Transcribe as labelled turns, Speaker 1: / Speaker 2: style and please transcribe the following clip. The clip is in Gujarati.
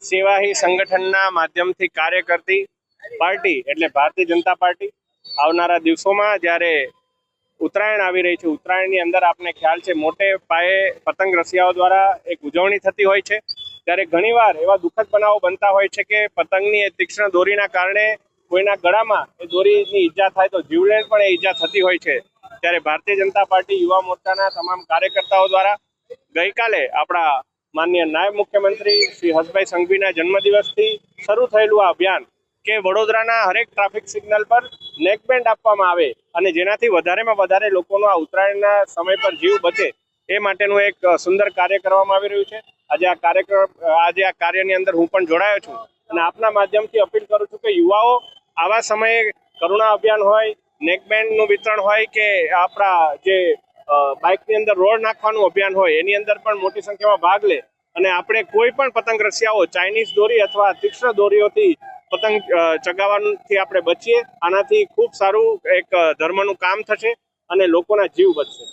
Speaker 1: સેવા ही સંગઠનના માધ્યમથી કાર્ય કરતી પાર્ટી એટલે ભારતીય જનતા પાર્ટી આવનારા દિવસોમાં જ્યારે ઉત્તરાયણ આવી રહી છે, ઉત્તરાયણની અંદર આપને ખ્યાલ છે મોટે પાયે પતંગ રસિયાઓ દ્વારા એક ઉજવણી થતી હોય છે, ત્યારે ઘણીવાર એવા દુઃખદ બનાવો બનતા હોય છે કે પતંગની તીક્ષ્ણ દોરીના કારણે કોઈના ગળામાં એ દોરીની ઈજા થાય તો જીવલેણ પણ એ ઈજા થતી હોય છે। ત્યારે ભારતીય જનતા પાર્ટી યુવા મોરચાના તમામ કાર્યકર્તાઓ દ્વારા ગઈકાલે આપણા માનનીય નાયબ મુખ્યમંત્રી શ્રી હર્ષભાઈ સંઘવીના જન્મદિવસથી શરૂ થયેલું આ અભિયાન કે વડોદરાના હરેક ટ્રાફિક સિગ્નલ પર નેકબેન્ડ આપવામાં આવે અને જેનાથી વધારેમાં વધારે લોકોનો આ ઉત્તરાયણના સમય પર જીવ બચે એ માટેનું એક સુંદર કાર્ય કરવામાં આવી રહ્યું છે। આજે આ કાર્યની અંદર હું પણ જોડાયો છું અને આપના માધ્યમથી અપીલ કરું છું કે યુવાઓ આવા સમયે કરુણા અભિયાન હોય, નેકબેન્ડનું વિતરણ હોય કે આપણા જે બાઇકની અંદર રોડ નાખવાનું અભિયાન હોય એની અંદર પણ મોટી સંખ્યામાં ભાગ લે અને આપણે કોઈ પણ પતંગ રસિયાઓ ચાઇનીઝ દોરી અથવા તીક્ષ્ણ દોરીઓથી પતંગ ચગાવવાથી આપણે બચીએ। આનાથી ખૂબ સારું એક ધર્મનું કામ થશે અને લોકોના જીવ બચશે।